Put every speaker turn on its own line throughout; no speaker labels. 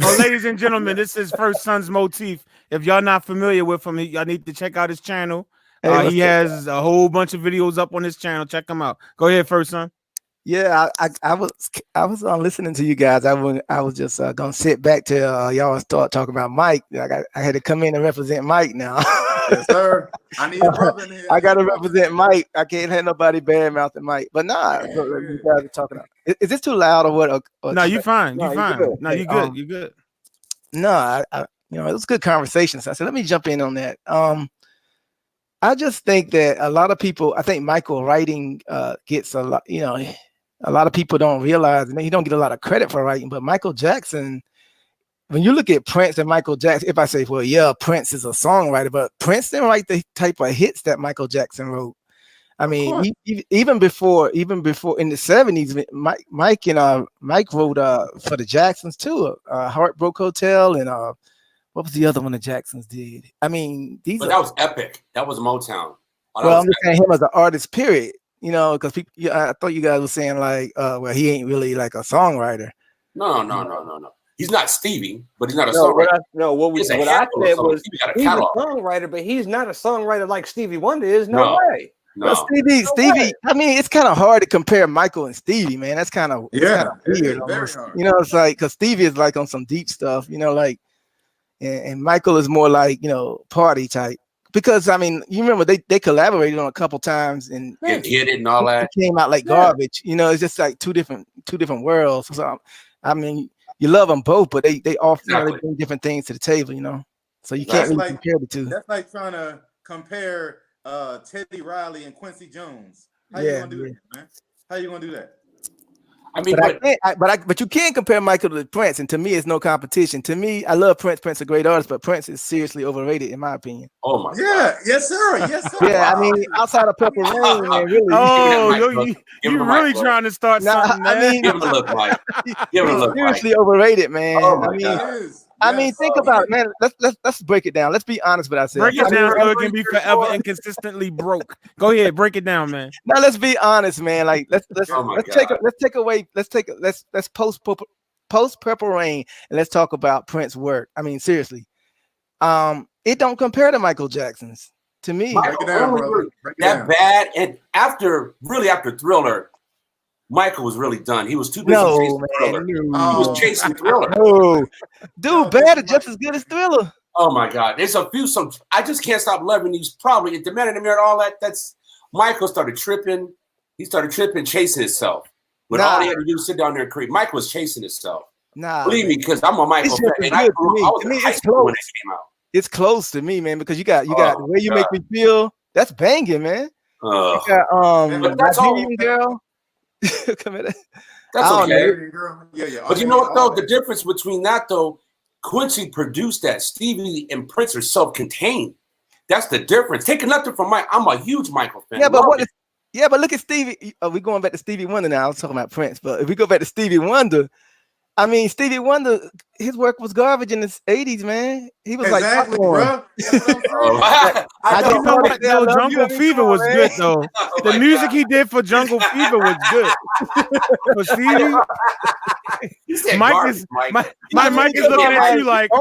Oh, ladies and gentlemen, this is FIRTSON'S Motif. If y'all not familiar with him, y'all need to check out his channel. He has a whole bunch of videos up on his channel. Check him out. Go ahead, FIRTSON.
Yeah, I was listening to you guys. I was just gonna sit back till y'all start talking about Mike. I had to come in and represent Mike now.
Yes, sir. I need a brother in here.
I gotta represent Mike. I can't have nobody bad mouthing Mike. But nah, you guys are talking. Is this too loud or what?
No, you fine. You fine. Good. No, you good. You good.
No, I it was good conversation. So I said, let me jump in on that. I just think that a lot of people. I think Michael writing gets a lot. A lot of people don't realize, and he don't get a lot of credit for writing. But Michael Jackson, when you look at Prince and Michael Jackson, if I say, well, yeah, Prince is a songwriter, but Prince didn't write the type of hits that Michael Jackson wrote. I mean, even before in the 70s, Mike wrote for the Jacksons too, Heartbreak Hotel, and what was the other one the Jacksons did? I mean,
that was epic. That was Motown.
I'm just saying him as an artist, period. Because I thought you guys were saying like, well, he ain't really like a songwriter.
No. He's not Stevie, but he's not a songwriter.
What I said was he's a songwriter, but he's not a songwriter like Stevie Wonder is. No way.
No.
But Stevie. I mean, it's kind of hard to compare Michael and Stevie, man. That's kind of weird. It's like because Stevie is like on some deep stuff, like, and Michael is more like party type. Because I mean, you remember they collaborated on a couple times and
Get It and all that.
It came out like garbage. It's just like two different worlds. So I mean, you love them both, but they often they bring different things to the table. So you can't really compare the two.
That's like trying to compare Teddy Riley and Quincy Jones. How you gonna do that, man? How you gonna do that?
I mean,
but you can't compare Michael to Prince, and to me, it's no competition. To me, I love Prince. Prince is a great artist, but Prince is seriously overrated, in my opinion.
Oh my
God. Yes, sir.
Yeah, I mean, outside of Purple Rain, man, really.
Oh, you really trying to start something?
I mean,
give him a look, Mike. Give him a look,
seriously overrated, man.
Oh my God.
I mean, think about it, man. Let's break it down. Let's be honest with ourselves.
Break it down so it can be forever and consistently broke. Go ahead, break it down, man.
Now let's be honest, man. Like let's post Purple Rain and let's talk about Prince's work. I mean, seriously, it don't compare to Michael Jackson's. To me,
bad. And after Thriller, Michael was really done. He was too busy chasing Thriller. He was chasing Thriller.
Dude, Bad is just as good as Thriller.
Oh my God. There's a few I just can't stop loving these. Probably the Man in the Mirror, all that. That's Michael started tripping. He started tripping, chasing himself. When all he had to do was sit down there and create. Michael was chasing himself. Believe me, because I'm a Michael fan. And I was in high school when it came out.
It's close to me, man, because you got The Way You Make Me Feel. That's banging, man. You got
that's all,
girl.
That's okay. But you know what though? The difference between that though, Quincy produced that. Stevie and Prince are self-contained. That's the difference. Taking nothing from Mike. I'm a huge Michael fan.
But look at Stevie. We're going back to Stevie Wonder now. I was talking about Prince, but if we go back to Stevie Wonder, I mean, Stevie Wonder, his work was garbage in the 80s, man. He was
exactly, bro.
Jungle Fever was good, though. The music he did for Jungle Fever was good. For Stevie, Mike is looking at you like,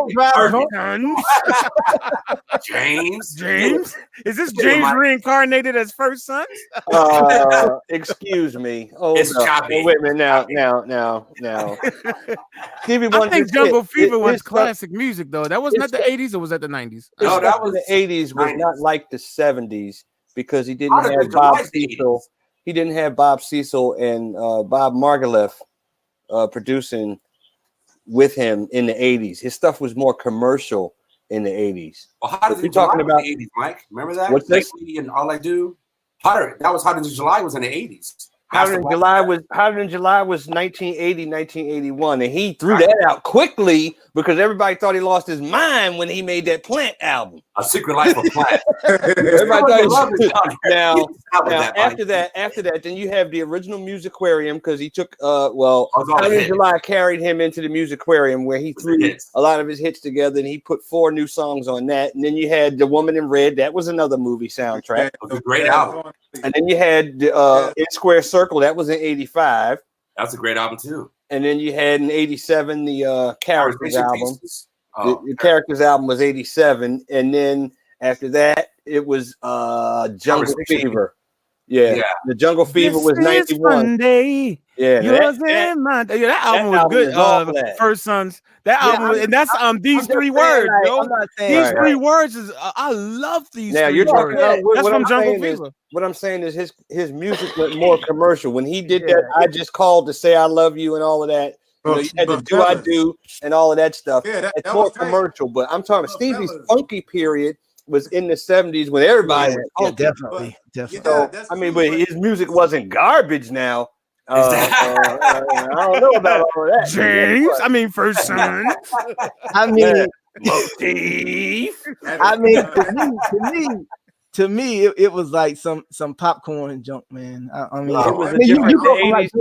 James? Is this James reincarnated as FIRTSON'S?
Excuse me.
It's choppy.
Wait a minute now.
Stevie Wonder. I think Jungle Fever was classic music, though. That was not the 80s, or was that the 90s?
No, that was the 80s. Was not like the 70s because he didn't have Bob Cecil. He didn't have Bob Cecil and Bob Margouleff producing with him in the 80s. His stuff was more commercial in the 80s.
Well, how did you talking about the 80s, Mike? Remember that?
What's this?
And All I Do. That was Hotter Than July was in the 80s.
Hotter Than July was 1980, 1981, and he threw that out quickly because everybody thought he lost his mind when he made that Plant album.
A Secret Life of Plant.
Everybody thought now after that, then you have the original Musiquarium because he took Hotter Than July carried him into the Musiquarium where he threw a lot of his hits together and he put 4 new songs on that. And then you had The Woman in Red, that was another movie soundtrack.
It was a great album.
And then you had In Square Circle, that was in 85.
That's a great album too.
and then you had in '87 the Characters album. The Characters album was '87, and then after that it was Jungle Fever. Yeah, the Jungle Fever was '91. Yeah,
that album was good. FIRTSON'S. That album, and that's these three words, yo. These three words is I love these.
Now
you're
talking
about that's from Jungle Fever.
What I'm saying is his music went more commercial. When he did that, I just called to say I love you and all of that. You know, you had to do I do and all of that stuff. Yeah, it's more commercial. But I'm talking Stevie's funky period was in the '70s when everybody was
definitely.
So, I mean, but his music wasn't garbage now. I don't know about all of that.
James, I mean, FIRTSON'S.
I mean,
Motif.
I mean, to me, it was like some popcorn junk, man. I mean, it was
the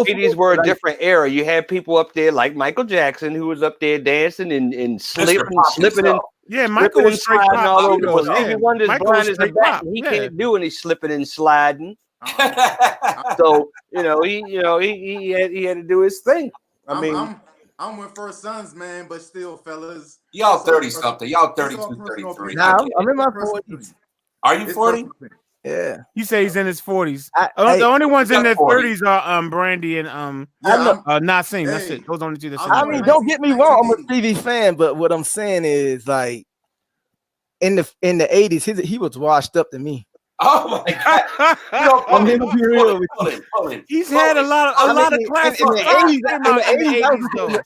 80s were a different era. You had people up there like Micheal Jackson who was up there dancing and slipping and
yeah, Michael was straight
all over. Stevie Wonder's blind as a bat. He can't do any slipping and sliding. So he had to do his thing. I mean,
I'm with FIRTSON'S, man, but still, fellas,
y'all 30 something, y'all 32, 33.
Now I'm in my 40s.
Are you 40?
Yeah.
You say he's in his 40s. The only ones in their 30s are Brandy and Nassim. That's it. Those only two.
I mean, don't get me wrong. I'm a Stevie fan, but what I'm saying is, like, in the 80s, he was washed up to me.
Oh my God!
I'm gonna be real with
you. He's had a lot of classics.
In the 80s,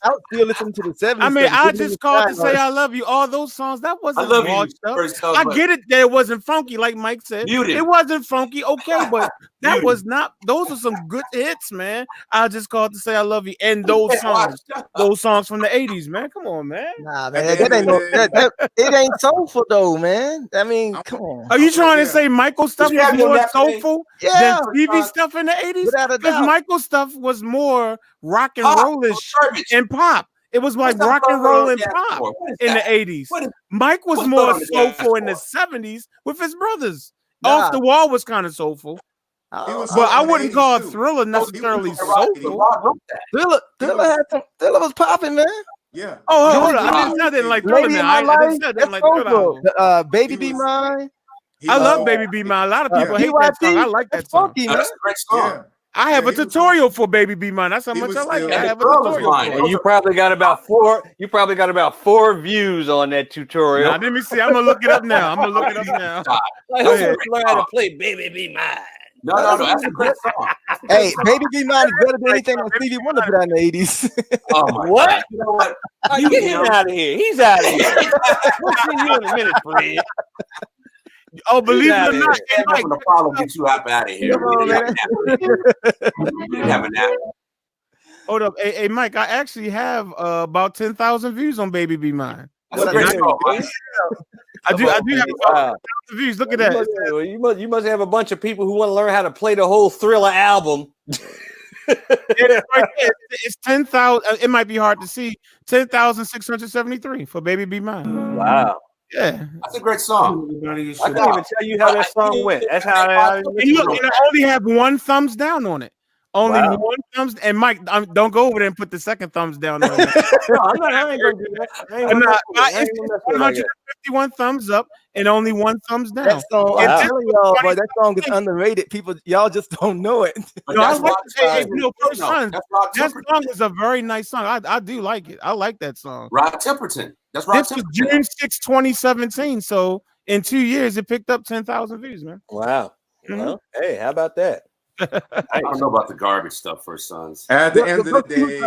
I was still listening to the 70s.
I mean, I just called to say I love you. All those songs, that wasn't washed up. I get it that it wasn't funky, like Mike said. It wasn't funky, okay, but that was not. Those are some good hits, man. I just called to say I love you, and those songs from the 80s, man. Come on, man.
Nah, man, it ain't soulful though, man. I mean, come on.
Are you trying to say Michael stuff was more soulful than Stevie stuff in the 80s? Because Michael stuff was more rock and rollish and pop. It was like rock and roll and pop in the 80s. Mike was more soulful in the 70s with his brothers. Off the Wall was kind of soulful. But I wouldn't call Thriller necessarily soulful.
Thriller was popping, man.
Yeah.
Oh, hold on. I didn't like Thriller now. I didn't like Thriller.
Baby Be Mine.
I love Baby Be Mine. A lot of people hate that song. I like that song.
That's a great song.
I have a tutorial for Baby Be Mine. That's how much I like it. I have a tutorial.
And you probably got about 4 views on that tutorial.
Now, let me see. I'm gonna look it up now.
Learn how to play Baby Be Mine.
No, that's a great song.
Hey, Baby Be Mine is better than anything that Stevie Wonder put out in the 80s.
Oh my
what?
God. You know what?
Get him out of here. He's out of here. We'll see you in a minute, Fred.
Oh, believe it or not,
I'm having a problem. Get you out of here. We didn't have a nap.
Hold up, hey, Mike. I actually have about 10,000 views on Baby Be Mine.
That's a great song, man.
I do have 10,000 views. Look at that.
You must have a bunch of people who want to learn how to play the whole Thriller album.
It's 10,000. It might be hard to see. 10,673 for Baby Be Mine.
Wow.
Yeah,
that's a great song.
I can't even tell you how that song went. That's how I
only have one thumbs down on it. Only one thumbs. And Mike, don't go over there and put the second thumbs down on it.
No, I ain't gonna do that.
It's 151 thumbs up and only one thumbs down.
That song, I'm telling y'all, boy, that song is underrated. People, y'all just don't know it.
No, I like FIRTSON'S. That song is a very nice song. I do like it. I like that song.
Rod Temperton.
This was June 6, 2017. So in 2 years, it picked up 10,000 views, man.
Wow. Mm-hmm. Well, hey, how about that?
I don't know about the garbage stuff, FIRTSON'S.
At the end of the day,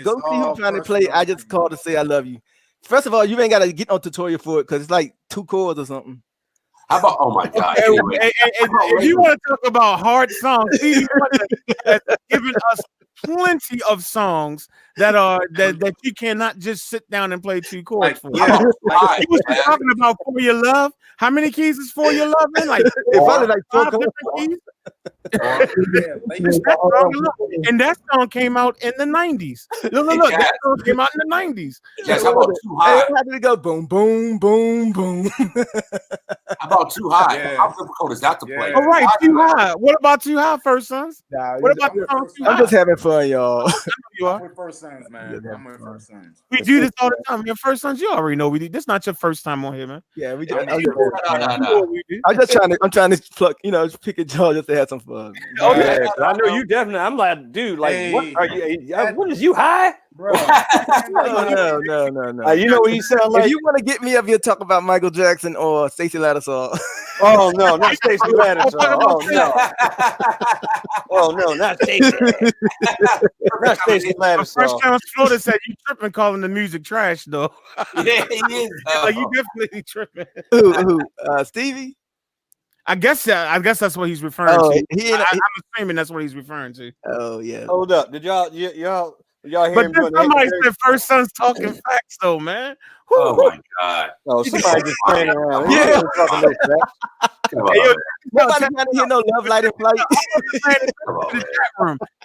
go see who's trying to play. I just called to say I love you. First of all, you ain't got to get no tutorial for it because it's like 2 chords or something.
How about? Oh my God!
If you want to talk about hard songs, Stevie Wonder has given us plenty of songs that you cannot just sit down and play 2 chords for.
Yeah,
you was talking about For Your Love. How many keys is For Your Love in? Like
probably like 4
different keys. And that song came out in the 90s. Look, that song came out in the 90s.
Yes, how about Too High?
How did it go? Boom, boom, boom, boom.
How about Too High? Yeah. How difficult is that to play?
All right, Too High. What about Too High, First Sons?
Nah,
what about the song Too High?
I'm just having fun, y'all.
You are.
I'm with First Sons, man. I'm with First Sons.
We do this all the time. Your First Sons, you already know we do. This is not your first time on here, man.
Yeah, we do. I'm trying to pluck, pick a jaw just to have some fun.
Oh yeah, I know you definitely. I'm like, dude, like, what are you? What is you high, bro?
No.
You know what you sound like?
If you want to get me up here, talk about Micheal Jackson or Stacey Lattisaw.
Oh no, not Stacey Lattisaw. Oh no. Oh no, not Stacey. Not Stacey Lattisaw.
Fresh Counts Florida said you tripping calling the music trash though.
Yeah, he is.
Like, you definitely tripping.
Who? Stevie?
I guess that's what he's referring to. I'm assuming that's what he's referring to.
Oh yeah.
Hold up. Did y'all hear
but
him?
But somebody said First Sons talking facts though, man.
Oh my God.
Oh, somebody just playing around.
Yeah.
Nobody
got to hear no Love Light and Flight.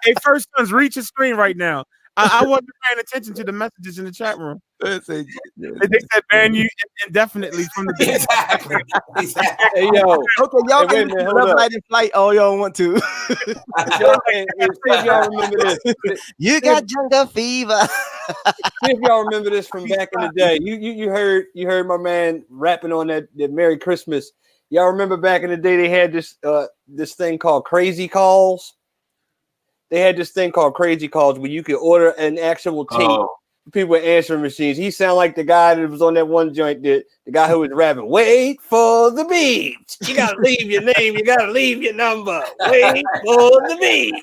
Hey, First Sons, reach your screen right now. I wasn't paying attention to the messages in the chat room. They said ban you indefinitely from the game.
Exactly.
Hey, yo.
Okay, y'all can Love Light and Flight all y'all want to.
Y'all remember this.
You got jungle fever.
See if y'all remember this from back in the day. You heard my man rapping on that Merry Christmas. Y'all remember back in the day they had this thing called Crazy Calls. They had this thing called Crazy Calls where you could order an actual tape. People with answering machines. He sounded like the guy that was on that one joint, the guy who was rapping, wait for the beat. You gotta leave your name, you gotta leave your number. Wait for the beat.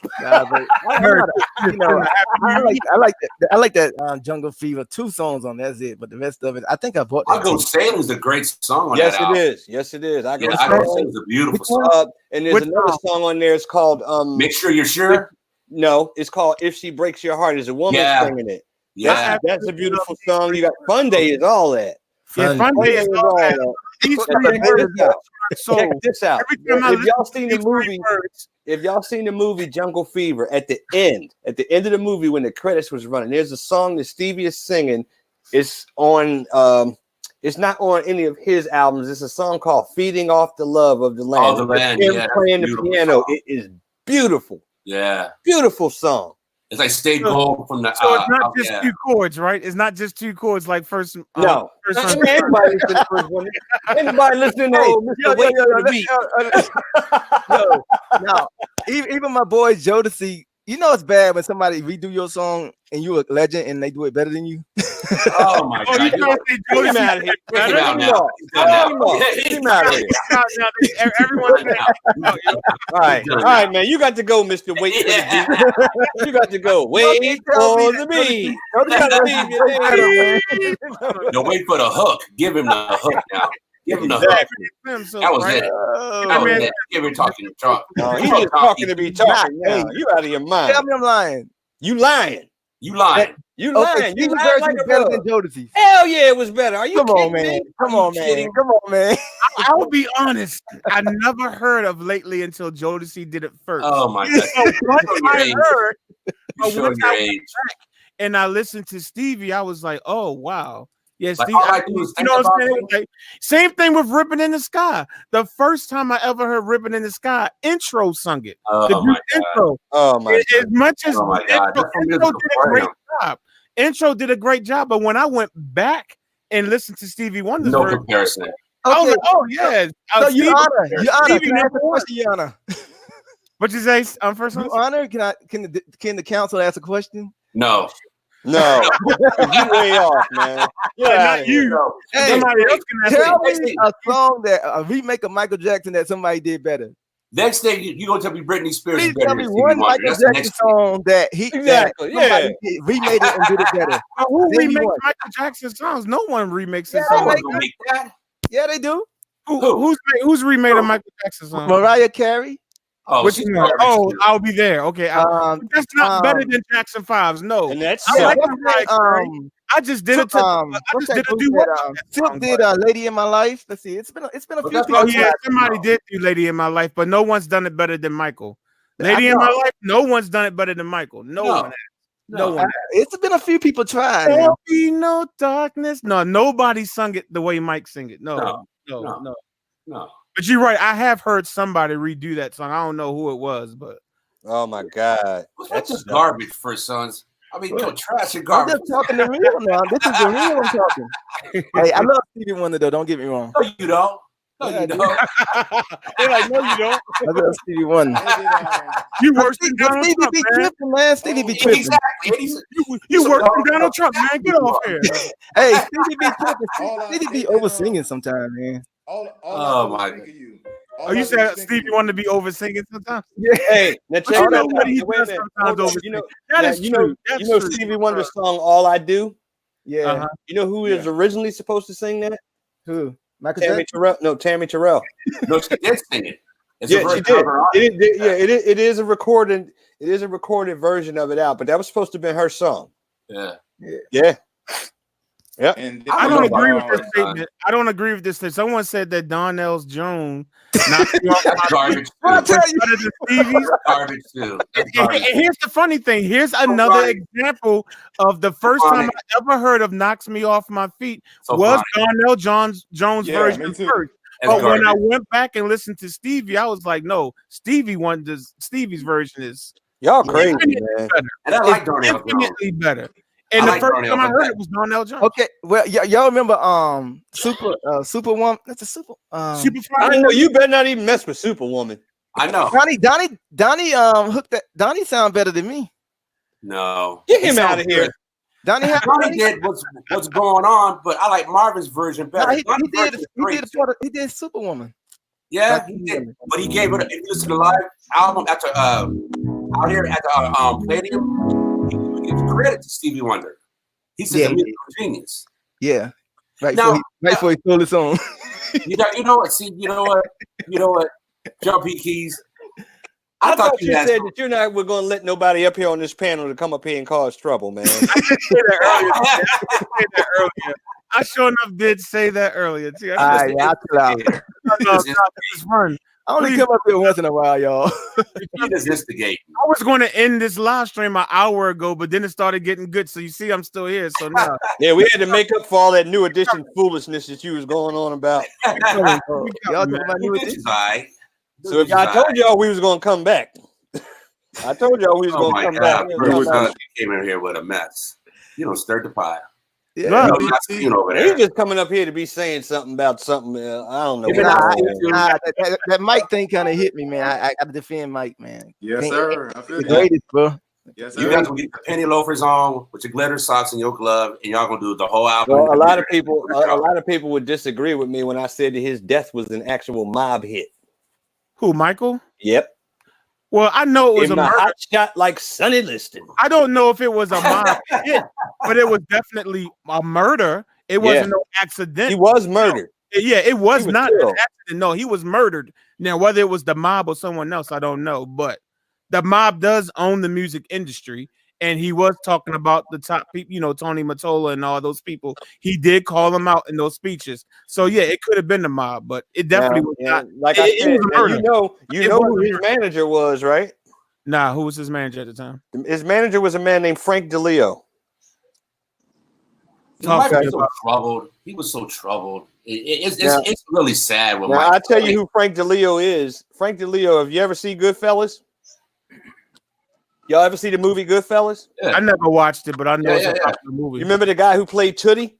I like that Jungle Fever. 2 songs on that's it, but the rest of it, I think I bought that.
I Go Sailing is a great song on
yes,
that album.
Yes, it is. I Go
Sailing is a beautiful song.
And there's another song on there. It's called
Make Sure You're Sure.
No, it's called If She Breaks Your Heart. There's a woman singing it.
Yeah,
that's a beautiful song. You got Fun Day is all that.
Fun Day is all that.
Check this out. If y'all seen the movie Jungle Fever, at the end of the movie when the credits was running, there's a song that Stevie is singing. It's on it's not on any of his albums. It's a song called Feeding Off the Love of the Land.
Oh, the land,
him playing the piano.
Song.
It is beautiful.
Yeah.
Beautiful song.
It's like Stay Gold from the.
So it's not just 2 chords, right? It's not just 2 chords like first.
No. Anybody listening to first one? Anybody listening to
No. Even my boy Jodeci. You know it's bad when somebody redo your song and you a legend and they do it better than you.
Oh my God!
You know, get him out of here. Get him out of here.
Everyone.
All right, man. You got to go, Mr. Wait for the beat. You got to go. Wait for the beat.
No, wait for the hook. Give him the hook now. Give him the hook. That was it. Give him talking to talk.
He's just talking to be talking now. You out of your mind.
Tell me I'm lying.
You lying.
You lying.
You lying.
You lying like better than Jodeci.
Hell yeah, it was better. Are you
Come on,
kidding
man.
me?
Come on, man.
I'll be honest. I never heard of Lately until Jodeci did it first.
Oh my God.
Once I went back and I listened to Stevie, I was like, oh wow. Yes,
like,
Steve, you know what I'm saying? Like, same thing with Rippin' in the Sky. The first time I ever heard Rippin' in the Sky, Intro sung it. Intro.
Oh my God.
As much as
Intro
did a great job. Intro did a great job, but when I went back and listened to Stevie Wonder's
no comparison.
I was like, oh yeah.
So you honor. Can I ask a question, Your Honor?
What you say? First
Your Honor, can the council ask a question?
No.
No, you way off, man.
Not you.
No.
Hey,
somebody else can
tell me a song that a remake of Michael Jackson that somebody did better.
Next thing you gonna tell me Britney Spears.
Please tell me one Michael Jackson song that he remade it and did it better.
Who remakes Michael Jackson songs? No one remakes his songs.
Yeah, they do.
Who's remade a Michael Jackson song?
Mariah Carey.
Oh,
I'll be there. Okay, that's not better than Jackson 5's. No,
and that's
I I just did it to. I just did a duet.
Silk did "Lady in My Life." Let's see. It's been a few people.
Oh yeah, somebody did do "Lady in My Life," but no one's done it better than Michael. "Lady in My Life," no one's done it better than Michael. No one has. No one.
It's been a few people trying.
There'll be no darkness. No, nobody sung it the way Mike sing it. No. But you're right. I have heard somebody redo that song. I don't know who it was, but
oh my God,
that's just garbage. FIRTSON'S. I mean, trash and garbage.
I'm just talking the real now. This is the real I'm talking. Hey, I love Stevie Wonder though. Don't get me wrong.
No, you don't. No, you don't.
They're like, no, you don't.
I love Stevie Wonder.
You worse than Donald
Stevie
Trump,
be
man.
tripping, man. Stevie be tripping.
Exactly.
You worse than Donald Trump, man. Get off here.
Hey, Stevie be tripping. Stevie be over singing sometimes, man.
Oh my God.
Oh, you said Stevie wanted to be over singing sometimes?
Yeah. Hey, now check it out.
That is true.
You know Stevie Wonder's song "All I Do."
Yeah.
You know who was originally supposed to sing that?
Who? Michael
Tammy Terrell. No, Tammy Terrell.
No, she did sing it.
Yeah, she did. It is a recorded. It is a recorded version of it out, but that was supposed to be her song.
Yeah.
Yeah.
And
I don't agree with this statement. I don't agree with this. Someone said that Donnell's Jones knocked you off my
garbage.
better than Stevie's.
Garbage too.
And here's the funny thing. Here's another example of the first time I ever heard of "Knocks Me Off My Feet" was Donnell Jones' version first. But when I went back and listened to Stevie, I was like, no, Stevie's version is
y'all crazy, man.
Better.
And I like Donnell
infinitely better. And the first time I heard it was Donnell Jones.
Okay, well, y'all remember Superwoman? That's a Superfly.
I know you better not even mess with Superwoman.
I know.
Donnie hooked that. Donnie sound better than me.
No,
get him out of here.
Donnie did what's going on, but I like Marvin's version better.
No, he did Superwoman.
Yeah, he did. But he gave it. If you listen to the live album after out here at the Palladium, he gives credit to Stevie Wonder. He said the musical genius.
Yeah, right before he stole his own.
You know what? See, you know what? Jumpy Keys.
I thought you said that you're not going to let nobody up here on this panel to come up here and cause trouble, man.
I did say that earlier. I sure enough did say that earlier too.
I only come up here once in a while, y'all.
I
was going to end this live stream an hour ago, but then it started getting good. So you see, I'm still here. So now,
yeah, we had to make up for all that new edition foolishness that you was going on about.
Y'all talking about new edition?
So if I told y'all we was going to come back, I told y'all we was going to come back.
You came in here with a mess. You don't stir the pot.
Yeah,
he's just coming up here to be saying something about something. I don't know.
That Mike thing kind of hit me, man. I got to defend Mike, man.
Yes, sir. I feel
the greatest, bro.
Yes, sir.
You guys gonna get the penny loafers on with your glitter socks and your glove, and y'all gonna do the whole album.
Well, a lot of people would disagree with me when I said that his death was an actual mob hit.
Who, Michael?
Yep.
Well, I know it was a murder.
Hot shot like Sonny Liston.
I don't know if it was a mob hit, but it was definitely a murder. It wasn't no accident.
He was murdered.
Yeah, it was not an accident. No, he was murdered. Now, whether it was the mob or someone else, I don't know. But the mob does own the music industry, and he was talking about the top people, Tony Mottola and all those people. He did call them out in those speeches. So yeah, it could have been the mob, but it definitely was not.
Like I said, you know who his manager was, right?
Nah, who was his manager at the time?
His manager was a man named Frank DeLeo.
He was so troubled. It's really sad. When
I tell you who Frank DeLeo is. Frank DeLeo. Have you ever seen Goodfellas? Y'all ever see the movie Goodfellas?
Yeah. I never watched it, but I know it's a popular movie.
You remember the guy who played Tootie?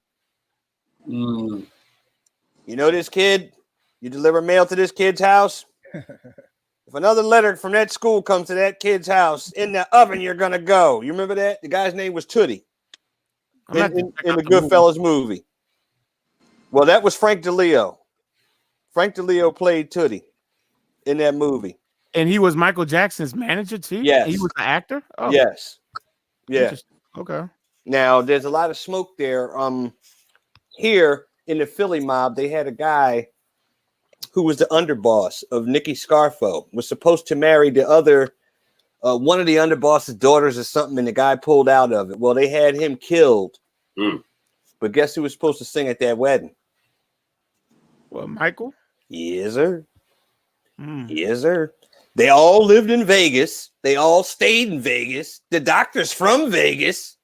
You know this kid? You deliver mail to this kid's house? If another letter from that school comes to that kid's house, in the oven you're going to go. You remember that? The guy's name was Tootie in the Goodfellas movie. Well, that was Frank DeLeo. Frank DeLeo played Tootie in that movie.
And he was Michael Jackson's manager too?
Yes.
He was the actor? Oh.
Yes. Yeah.
Okay.
Now, there's a lot of smoke there. Here in the Philly mob, they had a guy who was the underboss of Nicky Scarfo, was supposed to marry the other, one of the underboss's daughters or something, and the guy pulled out of it. Well, they had him killed But guess who was supposed to sing at that wedding?
Well, Michael?
Yes, sir. Yes, sir. They all lived in Vegas. They all stayed in Vegas. The doctor's from Vegas.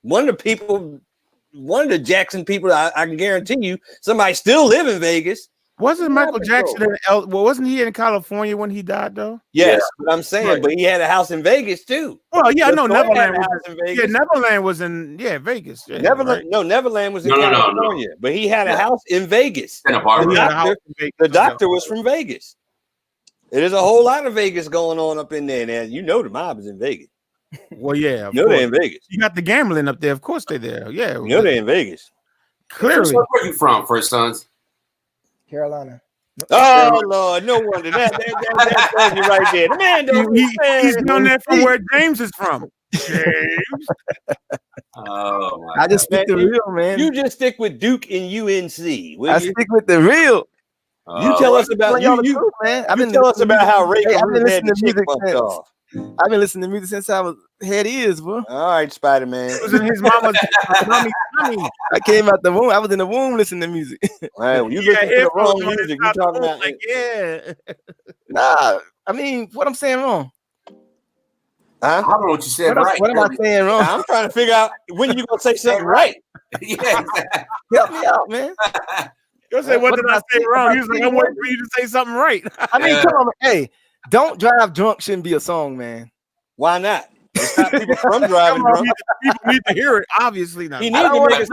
One of the Jackson people, I can guarantee you, somebody still live in Vegas.
Wasn't Michael Jackson wasn't he in California when he died though?
Yes, but I'm saying, but he had a house in Vegas too.
Well, yeah, I know Neverland
was in Vegas.
Yeah, Neverland was in Vegas. Yeah,
Neverland,
right?
Neverland was in California, but he had a house in Vegas. The doctor was from Vegas. There's a whole lot of Vegas going on up in there. Now you know the mob is in Vegas.
Well, yeah,
they're in Vegas.
You got the gambling up there, of course they're there. Yeah,
they're in Vegas.
Clearly, where are you from, First Sons?
Carolina.
Oh Lord, no wonder that tells you right there. The man
he's down there from where James is from. James.
Oh my
I just stick the real, man.
You just stick with Duke and UNC.
I stick with the real.
You tell us about you,
man.
Tell us about how Ray
I've been listening to music since. I've been listening to music since I had ears, bro.
All right, Spider-Man.
It was in his mama's tummy.
I came out the womb. I was in the womb listening to music.
Right, well, you listen to the wrong music. You talking about
Nah, I mean, what I'm saying wrong?
I don't know what you said right.
What am I saying wrong?
I'm trying to figure out when you gonna say something right.
Yeah, exactly.
Help me out, man.
You'll say, what did I say wrong? He was like, I'm waiting for you to say something right.
I mean, come on, hey, Don't Drive Drunk shouldn't be a song, man.
Why not? It's not people from driving drunk.
People need to hear it. Obviously not.
He needs to make a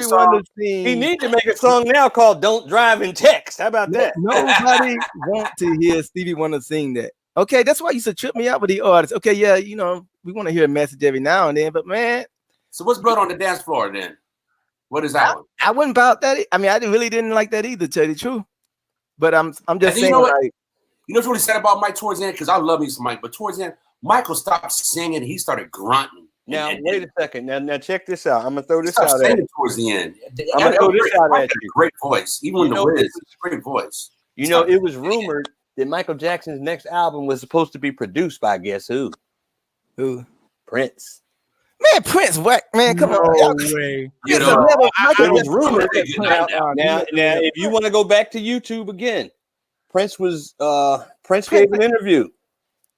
song. He needs to make a song now called "Don't Drive and Text." How about that?
Nobody want to hear Stevie Wonder sing that. Okay, that's why you used to trip me out with the artists. Okay, yeah, you know, we want to hear a message every now and then, but man.
So what's Blood on the Dance Floor then? What is that one?
I wouldn't about that. I mean, I really didn't like that either, to tell you the truth. But I'm just saying,
you know
like,
what's really sad about Mike towards the end? Because I love me some Mike, but towards the end, Michael stopped singing. He started grunting.
Now, wait a second. Now check this out. I'm gonna throw this
out
at you.
Towards the end.
I'm gonna throw this out at you.
Great voice, even when the Wiz, great voice.
You know, it was rumored that Michael Jackson's next album was supposed to be produced by guess who?
Who?
Prince.
Man, Prince, what? Man, come on.
No way.
You know,
it was rumored. Now, if you want to go back to YouTube again, Prince gave an interview.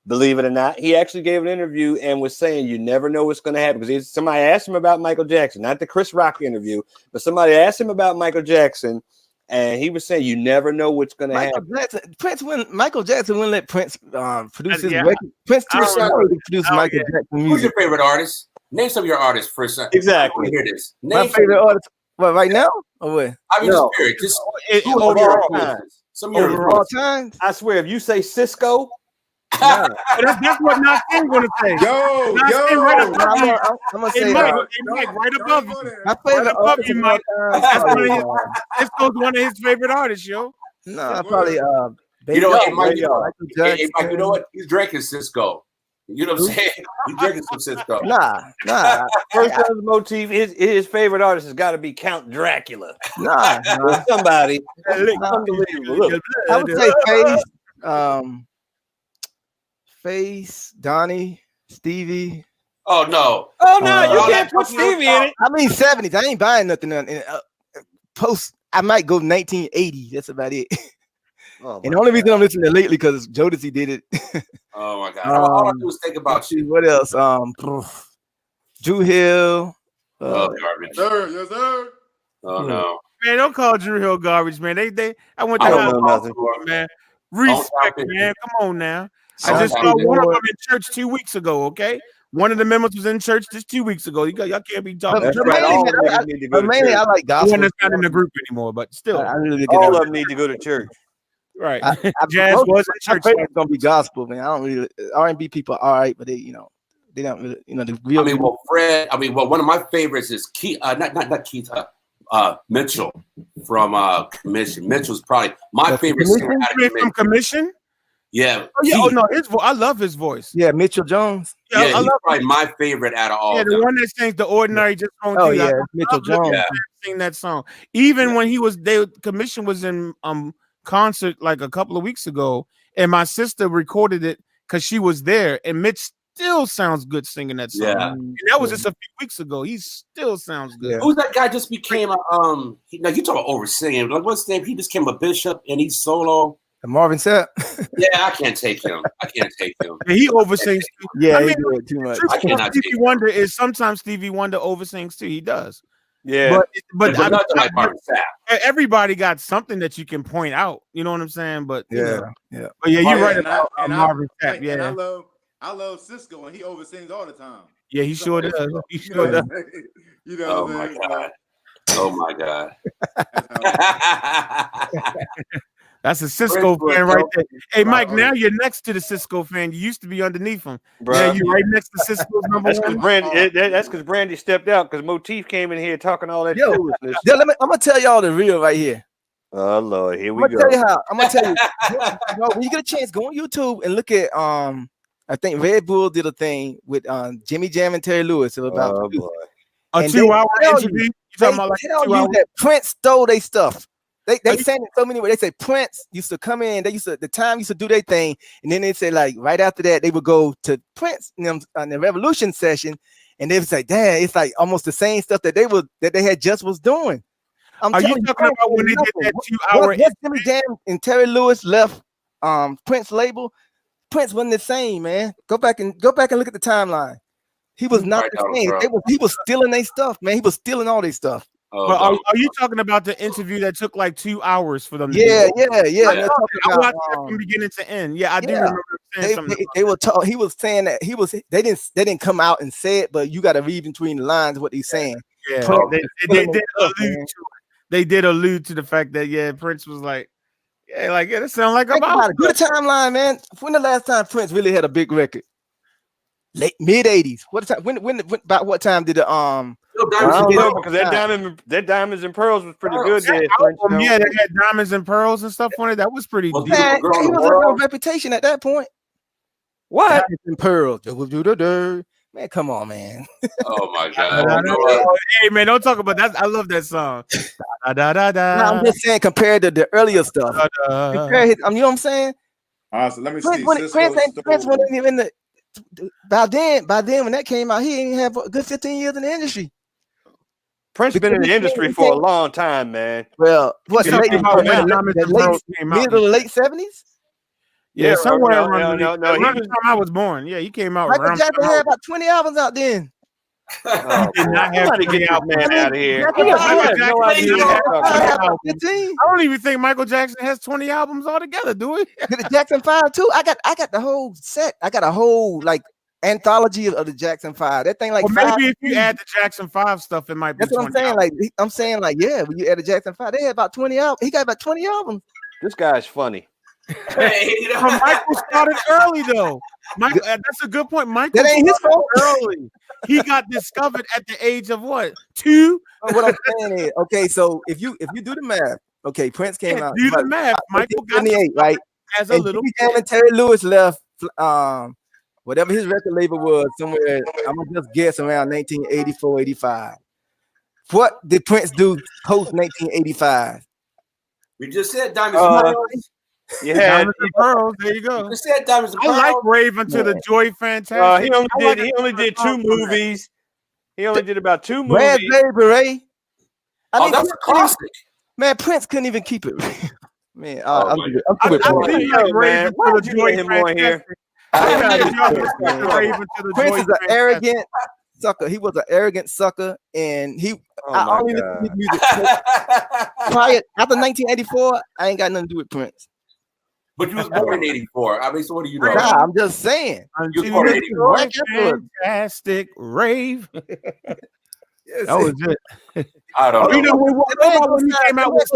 Believe it or not, he actually gave an interview and was saying you never know what's going to happen, because somebody asked him about Michael Jackson, not the Chris Rock interview, but somebody asked him about Michael Jackson, and he was saying you never know what's going to happen.
Michael Jackson wouldn't let Prince produce his record. Prince too sorry to produce Michael Jackson music.
Who's your favorite artist? Name some of your artists for a second.
Exactly.
Hear this.
My favorite artist. What, right now or what?
I mean, no. Just
overall time.
Some overall time.
I swear, if you say Cisco.
Nah. That's what Nassim gonna say.
Yo,
right above you.
I'm gonna say
Mike, right above you.
My favorite artist,
Mike. That's one of his favorite artists, yo.
No, probably
you know, Mike, you know what? He's drinking Cisco. You know what I'm saying? He's drinking some Cisco.
Nah.
FIRTSO'N's Motif, his favorite artist has got to be Count Dracula.
Nah.
Somebody. Unbelievable. Look,
I would say Face, Donnie, Stevie.
Oh no!
You can't put Stevie in it.
I mean 70s. I ain't buying nothing post. I might go 1980. That's about it. And the only reason I'm listening to lately because Jodeci did it.
Oh my God! All I do is think about you.
What else? Drew Hill.
Garbage.
Yes, sir.
Oh no!
Man, don't call Drew Hill garbage, man. I went to
don't know nothing,
man. Respect, man. Come on now. I just saw one of them in church 2 weeks ago. Okay, one of the members was in church just 2 weeks ago. Y'all can't be talking.
Mainly, I like gospel.
One that's not in the group anymore, but still,
all of them need to go to church.
Right. Jazz was in church.
It's gonna be gospel, man. I don't really R&B people are all right, but they don't really, the real.
One of my favorites is Keith. Not Keith. Micheal from Commission. Mitchell's probably my favorite singer
from Commission.
Yeah.
Oh, yeah. Oh no, his voice. I love his voice.
Yeah, Micheal Jones.
Yeah, I love probably my favorite out of all.
Yeah, the one that sings "The Ordinary." Just
Micheal Jones.
Sing that song. Even when Commission was in concert like a couple of weeks ago, and my sister recorded it because she was there, and Mitch still sounds good singing that song.
Yeah.
And that was just a few weeks ago. He still sounds good.
Who's that guy just became a now you talk about oversinging. Like what's his name? He just became a bishop and he's solo.
Marvin Sapp.
Yeah, I can't take him.
And he oversings too.
Yeah,
I mean,
he did too much.
Stevie Wonder is sometimes Stevie Wonder oversings too. He does.
Yeah,
but
nothing like Marvin Sapp.
Everybody got something that you can point out. You know what I'm saying? But
yeah.
But yeah, you're right about Marvin Sapp. Yeah,
and I love Cisco, and he oversings all the time.
Yeah, he sure does. He sure does.
You know.
Oh my god. Oh my god.
That's a Cisco fan right there. Hey, Mike, now you're next to the Cisco fan. You used to be underneath him. Yeah, you're right next to Cisco's number one.
That's because Brandy stepped out because Motif came in here talking all that foolishness.
I'm gonna tell y'all the real right here.
Oh Lord, here we go.
I'm gonna tell you. When you get a chance, go on YouTube and look at I think Red Bull did a thing with Jimmy Jam and Terry Lewis. It was about
a 2-hour interview. You talking about like
tell you that Prince stole their stuff. They saying it so many ways. They say Prince used to come in. They used to do their thing, and then they say like right after that they would go to Prince on the Revolution session, and they would say, "Dad, it's like almost the same stuff that they had just was doing."
Are you talking about when they did that 2-hour?
Once Jimmy Jam and Terry Lewis left Prince label, Prince wasn't the same, man. Go back and look at the timeline. He was not the same. He was stealing their stuff, man. He was stealing all their stuff.
But are you talking about the interview that took like 2 hours for them?
Yeah.
I watched that from beginning to end. Yeah, I do remember saying something.
They were talking. He was saying that they didn't come out and say it, but you got to read between the lines what he's saying.
Yeah, they did allude to the fact that Prince was like, it sounds like about
good timeline, man. When the last time Prince really had a big record? Mid 80s. When about what time did the
because that Diamonds and Pearls was pretty good.
They had Diamonds and Pearls and stuff on it. That was pretty deep.
Man, he was a real reputation at that point.
What?
Diamonds and Pearls. Man, come on, man.
Oh my god.
Hey man, don't talk about that. I love that song.
I'm just saying compared to the earlier stuff. You know what I'm saying?
All right, so let me see.
Prince wasn't even the by then when that came out, he didn't have a good 15 years in the industry.
Prince been in the industry for a long time, man.
Well, what's
middle
to late 70s?
Yeah, somewhere around the time I was born. Yeah, he came out.
Michael Jackson had about 20 albums out then.
He did not have 20 albums
out of here.
I don't even think Michael Jackson has 20 albums altogether, do we?
The Jackson 5 too. I got the whole set. I got a whole like anthology of the Jackson 5. That thing like
maybe if you add the Jackson 5 stuff, it might be.
That's what I'm saying. Like, when you add the Jackson 5, they had about 20 albums. He got about 20 albums.
This guy's funny.
Michael started early though. Michael, that's a good point. Michael,
that ain't his fault.
Early. He got discovered at the age of what? 2?
What I'm saying is, okay, so if you do the math, okay, Prince came out.
Do the math. Michael got
28, right?
As a little
kid. And Terry Lewis left whatever his record label was, somewhere, I'm gonna just guess around 1984, 85. What did Prince do post 1985?
We just said Diamonds and Pearls.
Diamonds and Pearls. There you go.
We said Diamonds and Pearls.
I like Rave Unto the Joy Fantastic.
He only did 2 movies. He only did about 2 movies.
Red Baby Ray.
That's a classic.
Man, Prince couldn't even keep it. Man,
I'm man. Why would you get him on here?
Prince is an arrogant sucker. He was an arrogant sucker, and I only listen to music. Prior after 1984, I ain't got nothing to do with Prince.
But you was born in 84. I mean, so what do you know?
Nah, I'm just saying.
You was born in 84.
Fantastic rave.
That
was it.
I don't know.
You know when he came out with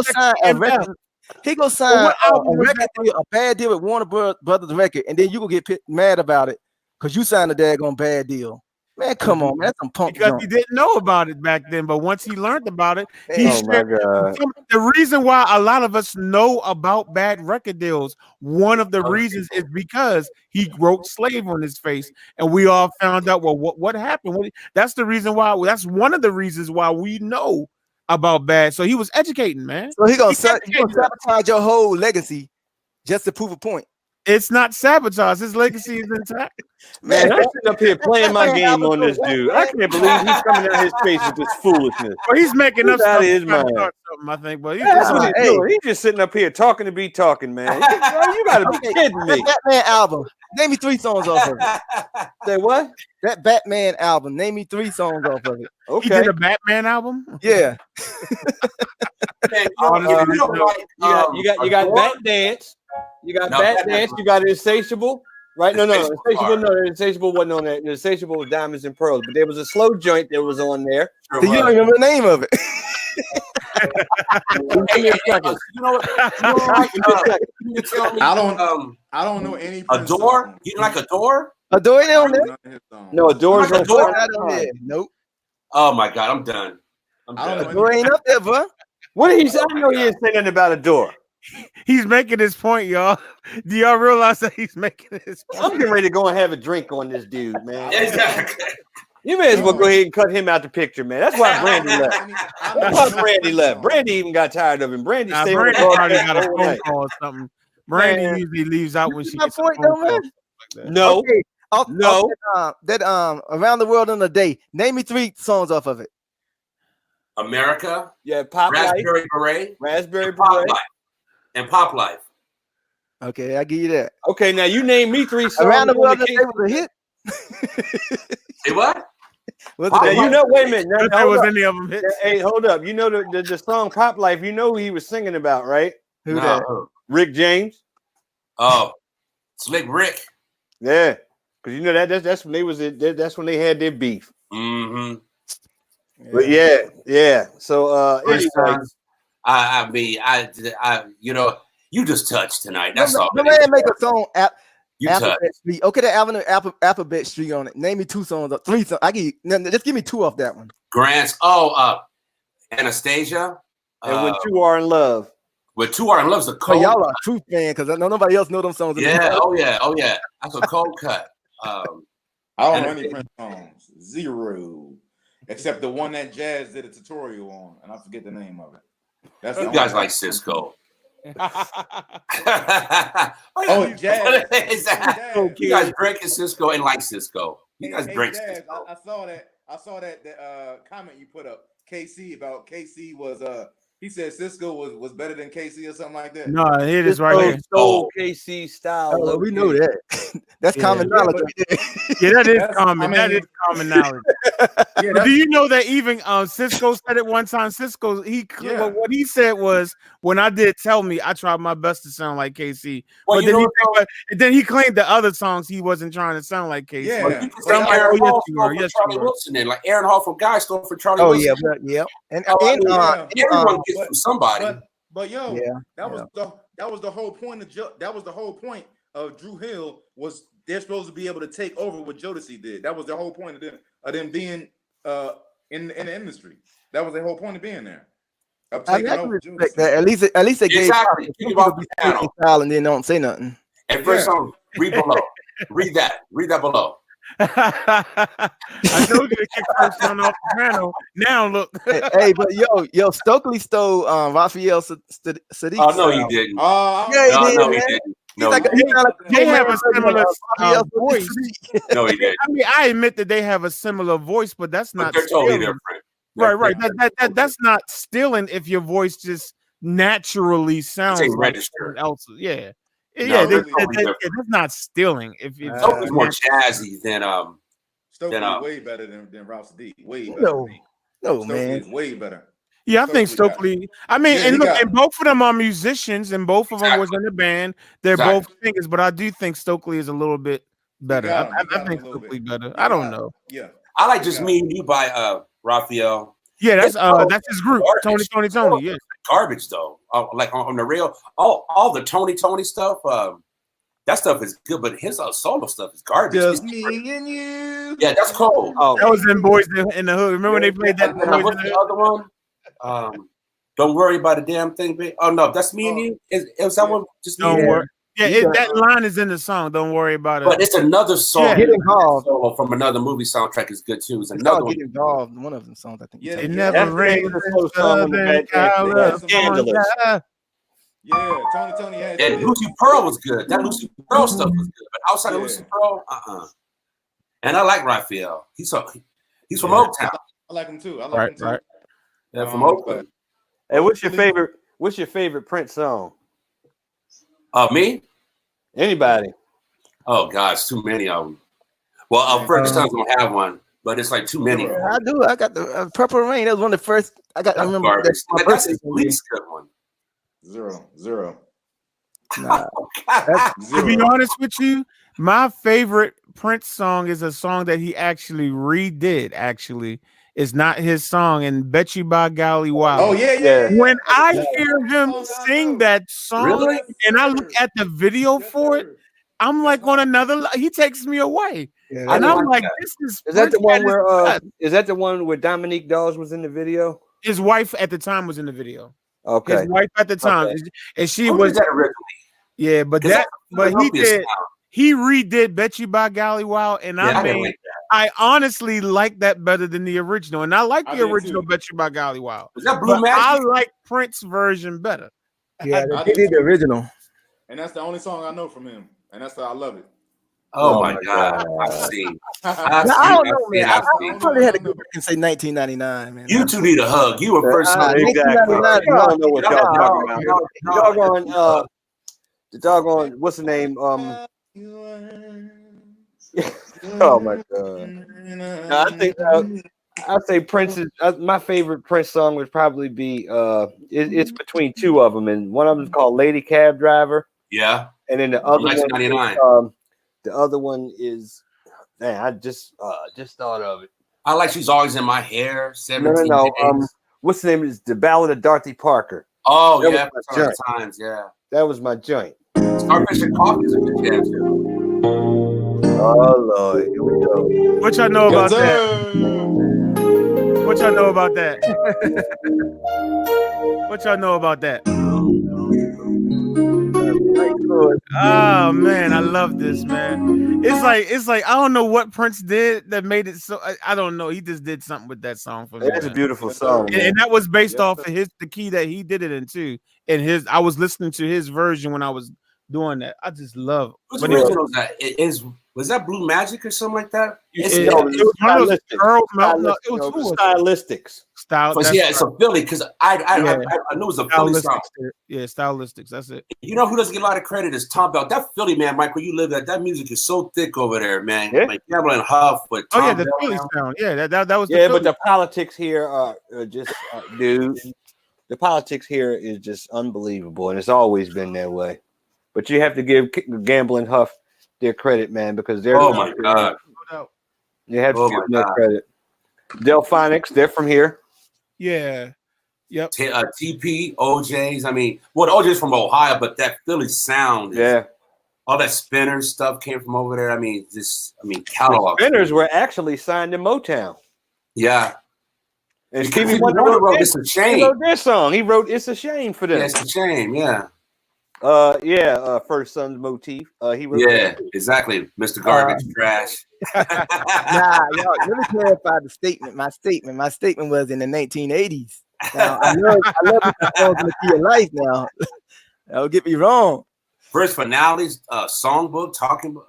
he gonna sign a bad deal with Warner Brothers record, and then you gonna get mad about it because you signed a daggone bad deal. Man, come on, man. That's some punk
because
junk.
He didn't know about it back then, but once he learned about it,
my God.
The reason why a lot of us know about bad record deals, one of the reasons is because he wrote slave on his face, and we all found out, well, what happened? That's the reason why. That's one of the reasons why we know about bad. So he was educating, man.
So he gonna sabotage your whole legacy just to prove a point.
It's not sabotage. His legacy is intact.
Man, I'm sitting up here playing my game on this dude. I can't believe he's coming out his face with this foolishness.
Well, he's making up
out
stuff.
of his mind.
I think, but
that's what he's doing. He's just sitting up here talking to be talking, man. You gotta be kidding me.
That Batman album. Name me 3 songs off of it.
Say what?
That Batman album. Name me 3 songs off of it.
Okay. He did a Batman album?
Yeah.
Man, you got Bat Dance. You got Bat Dance. You got Insatiable. Right? No. Insatiable wasn't on that. Insatiable was Diamonds and Pearls, but there was a slow joint that was on there.
So you don't remember the name of it.
Give me a second. You know what?
I don't know any.
Adore? You like Adore?
Adore ain't on there.
No, Adore's on
there. Nope.
Oh my God, I'm done.
Adore ain't up there, bro.
What did he say? I know he ain't saying nothing about Adore.
He's making his point, y'all. Do y'all realize that he's making his point?
I'm getting ready to go and have a drink on this dude, man.
Exactly.
You may as well go ahead and cut him out the picture, man. That's why Brandy left. That's why Brandy left. Brandy even got tired of him. Brandy stayed on the
probably got a phone call or something. Brandy usually leaves out when she gets a phone call.
No.
Okay.
No.
That Around the World in a Day. Name me 3 songs off of it.
America.
Yeah, Pop
Raspberry
Life.
Beret.
Raspberry
Pop
Beret.
Life. And Pop Life.
Okay, I give you that.
Okay, now you name me 3 songs.
Around the World in a Day was a hit.
Say what?
Now, you know, wait a minute. Now,
there was any of them hits.
Hey, hold up. You know the song Pop Life, you know who he was singing about, right?
Who that?
Rick James.
Oh, Slick Rick.
Yeah. Because you know that's when they was that's when they had their beef.
Mm-hmm.
But yeah. So anyway.
I mean, you know, you just touched tonight. That's all.
The man make a song
Alphabet
Street. Okay, the Avenue Alphabet Street on it. Name me 2 songs, 3 songs. Just give me 2 off that one.
Grants. Anastasia.
And When Two Are in Love.
When Two Are in Love's a cold.
Y'all are a true fan because I know nobody else know them songs.
Yeah. Oh yeah. That's a cold cut.
I don't know any Prince songs. 0. Except the one that Jazz did a tutorial on, and I forget the name of it. That's
you guys like Cisco.
Jazz.
You guys drinking Cisco and like Cisco. You guys drink
Jazz,
Cisco.
I saw that comment you put up, KC, about KC was he said Cisco was better than KC or something like that.
No, it is right here.
KC style.
Oh, we know that. That's common knowledge.
Yeah, that is common. That is common knowledge. But do you know that even Cisco said it one time? Cisco, what he said was, when I did Tell Me, I tried my best to sound like KC.
Well,
but then he claimed the other songs he wasn't trying to sound like KC.
Yeah, you can say Aaron Hall stole for Charlie Wilson, and like Aaron Hall from Guy stole for Charlie Wilson.
Yeah. And
everyone gets from somebody.
But that was the whole point of Drew Hill was they're supposed to be able to take over what Jodeci did. That was the whole point of them being in the industry. That was the whole point of being there.
I respect that. At least they gave style and then don't say nothing.
And first song, read below. Read that below.
I told you to kick first one off the panel. Now look.
Hey, but yo, Stokely stole Raphael Sadiq.
Oh no, he didn't.
He didn't.
No,
they have a similar voice.
No, he didn't.
I mean, I admit that they have a similar voice, but that's not.
They're totally different.
Right. That's not stealing if your voice just naturally sounds like someone else's. Yeah. That's not stealing. If
Stokely's more jazzy than
Stokely's way better than Ralph D. Way better.
No, man.
Is way better.
Yeah, I think Stokely. I mean, and both of them are musicians, and both of them was in the band. They're both singers, but I do think Stokely is a little bit better. I think Stokely better. I don't know.
Yeah,
I like Just Me and You by Raphael.
Yeah, that's his group. Tony. Yeah,
garbage though. Like on the real, all the Tony stuff. That stuff is good, but his solo stuff is garbage.
Just Me and You.
Yeah, that's cool.
That was in Boys in the Hood. Remember when they played that?
What's the other one? Don't worry about a damn thing, babe. Oh no, that's Me and You. Is that one? Just Me
Don't worry. Yeah, that line is in the song. Don't worry about it.
But it's another song.
Get Involved.
Solo from another movie soundtrack is good too. It's another one.
Get Involved. One of them songs, I think.
It never rains in Southern California.
Yeah, Tony had.
And Lucy Pearl was good. That Lucy Pearl stuff was good. But outside of Lucy Pearl, And I like Raphael. He's from Oaktown.
I like him too. I like him too.
Right.
Yeah, from Oakland.
Hey, what's your favorite Prince song?
Me?
Anybody?
Oh gosh, too many of them. Well, First Sons don't have one, but it's like too many.
I do. I got the Purple Rain. That was one of the first. I remember
that's the least good one.
Zero.
Nah.
To be honest with you, my favorite Prince song is a song that he actually redid. Actually, it's not his song, and Bet You by Golly Wow.
Oh yeah.
When I hear him sing that song, and I look at the video for it, I'm like on another. He takes me away, and I'm like, "This is."
Is that the one where? Is that the one where Dominique Dawes was in the video?
His wife at the time was in the video.
Okay.
His wife at the time, and she was
that originally.
Yeah, but he redid Bet You by Golly Wow, and I honestly like that better than the original, and I like the original Bet You by Golly Wow.
Is that Blue Magic?
I like Prince's version better.
Yeah, they did the original,
and that's the only song I know from him, and that's why I love it.
Oh my God! I've seen.
I don't know, man. I probably had to go back and say 1999, man.
You two need a hug. You were first.
Exactly. I don't know what y'all talking about. The doggone, what's the name? Oh my God! No, I say Prince's. My favorite Prince song would probably be. It's between two of them, and one of them is called "Lady Cab Driver."
Yeah,
and then the other
1999.
The other one is, man, I just thought of it.
I like She's Always in My Hair. 17
No.
Days.
What's the name? Is The Ballad of Dorothy Parker.
Oh, yeah. Times, yeah.
That was my joint.
Starfish and Coffee is a good jam, too.
Oh, Lord. Here we go.
What y'all know about that? What y'all know about that? What y'all know about that? Oh man, I love this, man. It's like I don't know what Prince did that made it so. I don't know. He just did something with that song for me.
It's a beautiful song,
and that was based off of the key that he did it in too. And I was listening to his version when I was doing that. I just love.
What's the original of that? Was that Blue Magic or something like that?
It was
Stylistics.
It's a Philly because I knew it was a Philly song.
Yeah, Stylistics. That's it.
You know who doesn't get a lot of credit is Tom Bell. That Philly man, Mike, where you live at, that music is so thick over there, man.
Yeah.
Like Gamble and Huff, but Tom
the
Bell
Philly
now.
sound. Yeah, that was.
But the politics here are just, dude. The politics here is just unbelievable, and it's always been that way. But you have to give Gamble and Huff their credit, man, because they're.
Oh my God!
You have to give them their credit. Delphonics, they're from here.
Yeah. Yep.
TP, OJ's. I mean, OJ's from Ohio, but that Philly sound. All that Spinner stuff came from over there. I mean, catalog.
The Spinners were actually signed to Motown.
Yeah.
And Stevie Wonder wrote
"It's a Shame."
He wrote their song. He wrote "It's a Shame" for them.
Yeah, it's a shame. Yeah.
First Son's Motif. He wrote
exactly. Mr. Garbage Trash.
Y'all, let me clarify the statement. My statement was in the 1980s. Now, I love the songs in the key of life now. Don't get me wrong.
First finales, songbook, talking.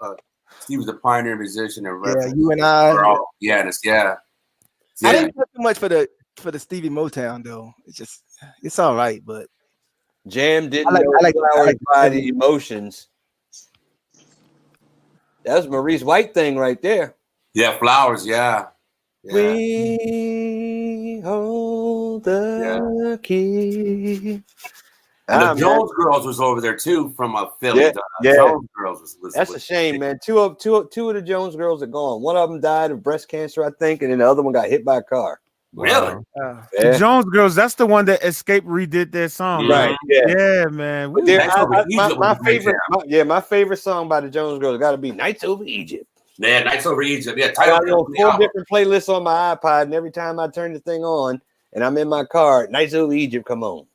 Steve was a pioneer musician and
you and I.
I
didn't put too much for the Stevie Motown though. It's all right, but
Jam didn't know Flowers by the Emotions. That was Maurice White thing right there.
Yeah, Flowers. Yeah.
We hold the key.
And the Jones Girls was over there too from Philly. Jones Girls was
That's a shame, man. Two of the Jones Girls are gone. One of them died of breast cancer, I think, and then the other one got hit by a car.
Really?
The Jones Girls, that's the one that Escape redid their song.
Right.
Yeah, man.
My favorite song by the Jones Girls got to be Nights Over Egypt.
Yeah, Nights Over Egypt. Yeah,
I got 4 different playlists on my iPod, and every time I turn the thing on and I'm in my car, Nights Over Egypt come on.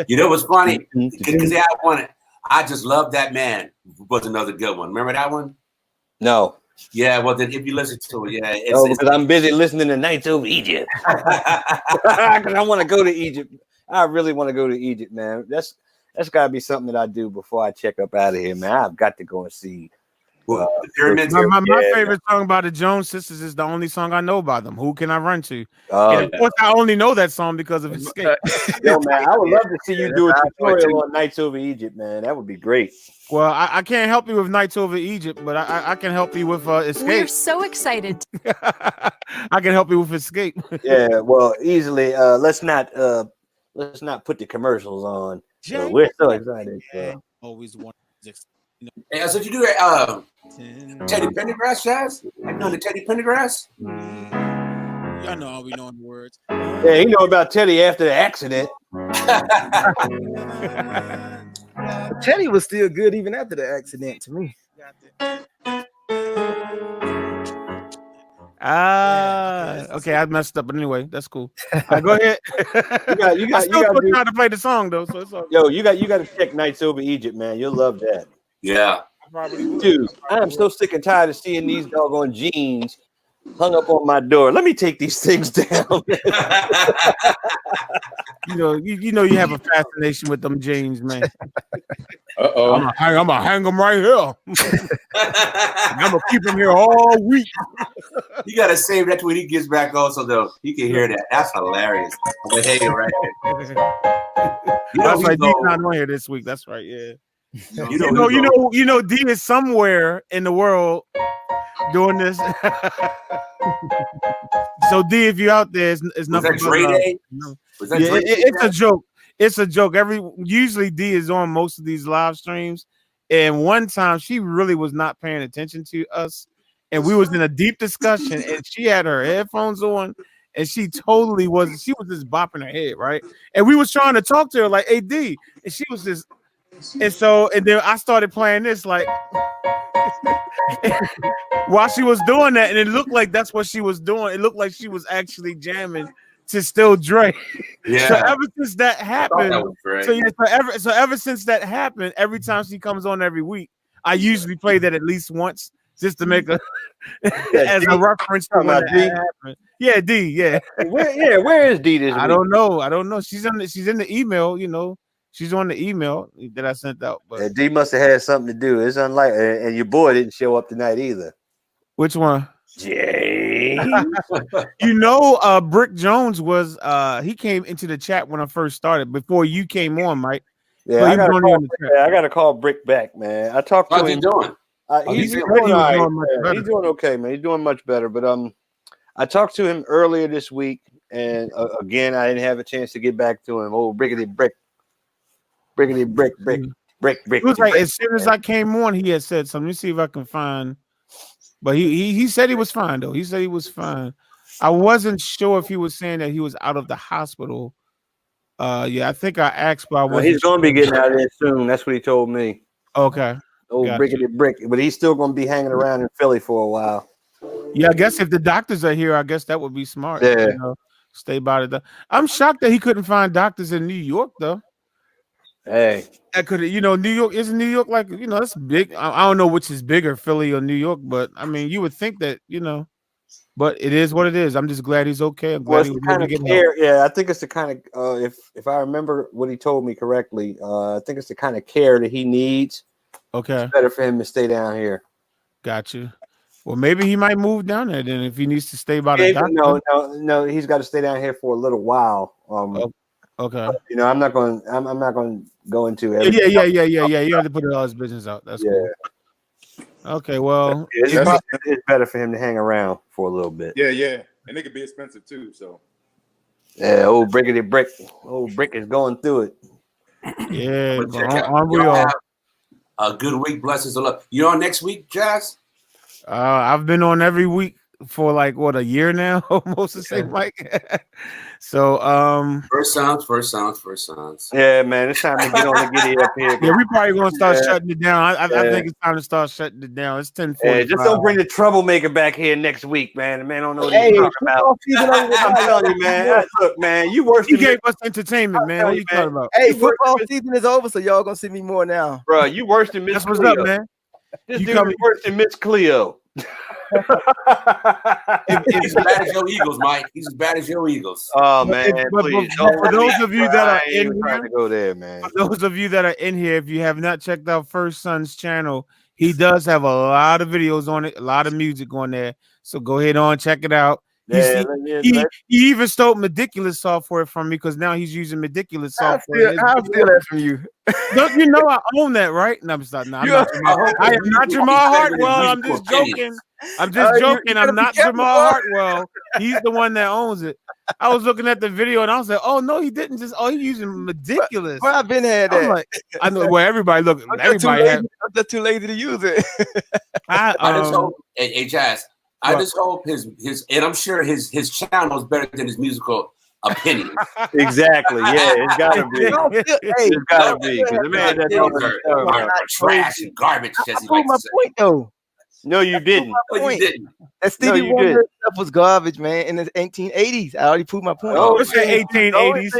You know what's funny? Because I just love that man was another good one. Remember that one?
No.
Yeah, well then if you listen to it,
because I'm busy listening to Nights Over Egypt. Because I want to go to Egypt. I really want to go to Egypt, man. that's got to be something that I do before I check up out of here, man. I've got to go and see.
My favorite song by the Jones Sisters is the only song I know by them. Who Can I Run To? And of course, I only know that song because of Escape.
Yo, man, I would love to see you do a tutorial on Nights Over Egypt, man. That would be great.
Well, I can't help you with Nights Over Egypt, but I can help you with Escape.
We're so excited.
I can help you with Escape.
Yeah, well, easily. Let's not put the commercials on. We're so excited.
Always want.
Hey, that's what you do. Teddy Pendergrass, Jazz? Like doing the Teddy Pendergrass?
Y'all know all we know in the words.
Yeah, you know about Teddy after the accident.
Teddy was still good even after the accident to me.
Okay, I messed up, but anyway, that's cool. Go ahead.
you got
trying to play the song though, so it's all
yo, you got to check Nights Over Egypt, man. You'll love that.
Yeah.
Dude, I am so sick and tired of seeing these doggone jeans hung up on my door. Let me take these things down.
you know you have a fascination with them jeans, man.
Uh-oh.
I'm gonna hang them right here. I'm gonna keep them here all week.
You gotta save that when he gets back also though. He can hear that. That's hilarious. I'm gonna hang it right here.
That's right. D's not on here this week. That's right. Yeah. You know, D is somewhere in the world doing this. So D, if you're out there, it's nothing. It's a joke. It's a joke. Usually D is on most of these live streams, and one time she really was not paying attention to us, and we was in a deep discussion, and she had her headphones on, and she totally wasn't. She was just bopping her head, right? And we was trying to talk to her like, "Hey D," and she was just. And then I started playing this like while she was doing that, and it looked like that's what she was doing. It looked like she was actually jamming to Still Dre.
Yeah.
So ever since that happened, ever since that happened, every time she comes on every week, I usually play that at least once just to make a as a reference to when that happened. Yeah, D. Yeah.
Where is D this week?
I don't know. She's in the email. You know. She's on the email that I sent out. But
D must have had something to do. It's unlikely, and your boy didn't show up tonight either.
Which one?
James.
Brick Jones was he came into the chat when I first started before you came on, Mike.
Yeah,
so
I got to call Brick back, man. I talked to him.
How's he doing?
He's doing right. He's doing okay, man. He's doing much better. But I talked to him earlier this week, and again, I didn't have a chance to get back to him. Oh, Brickety Brick. Brickety Brick.
It was like as soon as I came on, he had said something. Let me see if I can find. But he said he was fine though. He said he was fine. I wasn't sure if he was saying that he was out of the hospital. Yeah, I think I asked, but
he's gonna be getting out of there soon. That's what he told me.
Okay.
Oh, Brickety Brick, but he's still gonna be hanging around in Philly for a while.
Yeah, I guess if the doctors are here, I guess that would be smart.
Yeah.
Stay by the. I'm shocked that he couldn't find doctors in New York though.
Hey,
that could New York isn't New York like that's big. I don't know which is bigger, Philly or New York, but I mean you would think that but it is what it is. I'm just glad he's okay. I'm glad he was able to get
care. Yeah, I think it's the kind of if I remember what he told me correctly, I think it's the kind of care that he needs.
Okay,
it's better for him to stay down here.
Got you. Well, maybe he might move down there then if he needs to stay by the doctor.
No, he's got to stay down here for a little while.
Okay.
I'm not going to go into it.
Yeah. You have to put all his business out. That's cool. Okay, well,
it's better for him to hang around for a little bit.
Yeah, and it could be expensive too. So,
yeah, old Brickety Brick, Brick is going through it.
Yeah,
a good week, blessings of love. You on next week, Jazz?
I've been on every week for like a year now, almost the same like. So
first sounds.
Yeah, man, it's time to get on the giddy up here.
Yeah, we probably gonna start shutting it down. I think it's time to start shutting it down. It's 10:45.
Yeah, just don't bring the troublemaker back here next week, man. The man don't know what he's talking about. I'm telling you, man. Look, man, you worse than
gave us entertainment, man. What are you talking about?
Hey, football season is over, so y'all gonna see me more now.
Bro, you worse than Miss
That's
Cleo.
What's up, man?
This dude is worse than Miss Cleo.
He's as bad as your Eagles, Mike. He's as bad as your Eagles.
Oh man, please.
For those of you that are in
trying
here,
to go there, man.
for those of you that are in here, if you have not checked out First Son's channel, he does have a lot of videos on it, a lot of music on there. So go ahead on, check it out. He even stole Ridiculous software from me because now he's using Ridiculous software.
I'll steal that from you.
Don't you know I own that, right? No, I'm sorry. No, I am not Jamal Hartwell. I'm just joking. I'm just joking. I'm not Jamal Hartwell. He's the one that owns it. I was looking at the video and I was like, oh no, he didn't just. Oh, he's using Ridiculous.
Well, I've been had that.
Like, I know where everybody look. Everybody
I'm just too lazy to use it.
I just hope, hey Jazz. I just hope his and I'm sure his channel is better than his musical opinion.
Exactly. Yeah, it's gotta be. It's gotta be because the man that
trash and garbage. As he likes
my
to say.
point though.
No, you didn't.
No, you didn't.
That Stevie Wonder stuff was garbage, man. In the 1880s, I already proved my point.
Oh, what's the 1880s?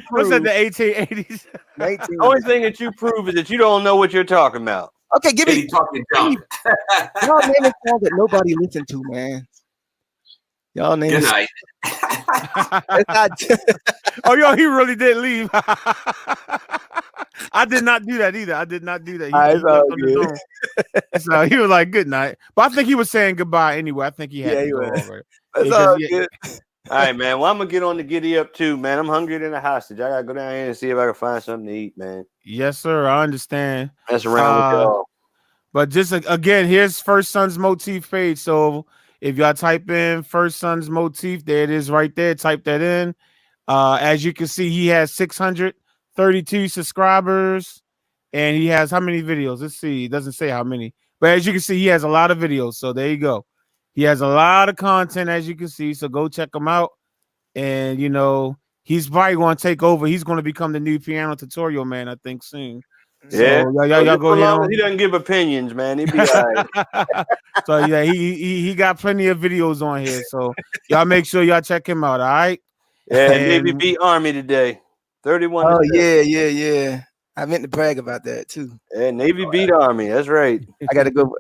What's that? The 1880s.
The only thing that you prove is that you don't know what you're talking about.
Okay, give me
talking junk.
Y'all name a song that nobody listened to, man. Y'all name
Good night.
Oh, yo, he really did leave. I did not do that either. I did not do that. So he was like, "Good night," but I think he was saying goodbye anyway. I think he had to go over.
All
right, man. Well, I'm gonna get on the giddy up too, man. I'm hungrier than a hostage. I gotta go down here and see if I can find something to eat, man.
Yes, sir. I understand.
That's around with y'all.
But just again, here's First Son's Motif page. So if y'all type in First Son's Motif, there it is right there. Type that in. As you can see, he has 632 subscribers, and he has how many videos? Let's see. It doesn't say how many, but as you can see, he has a lot of videos. So there you go. He has a lot of content, as you can see. So go check him out. And you know, he's probably going to take over. He's going to become the new piano tutorial man, I think, soon.
Yeah,
so, y'all go ahead.
He doesn't give opinions, man. He be all right.
So yeah, he got plenty of videos on here. So y'all make sure y'all check him out. All right.
Yeah, Navy beat Army today. 31.
Oh yeah. I meant to brag about that too.
Yeah, Navy beat Army. That's right.
I gotta go.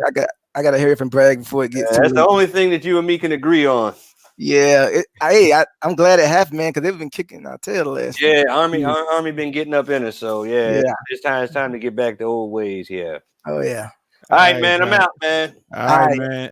I gotta hear it from brag before it gets.
That's the only thing that you and me can agree on.
Yeah, I'm glad it happened, man, because they've been kicking our tail the last.
Yeah, Army been getting up in it, so yeah. It's time to get back to old ways. Yeah.
Oh yeah.
All right, man. I'm out, man.
All right, man.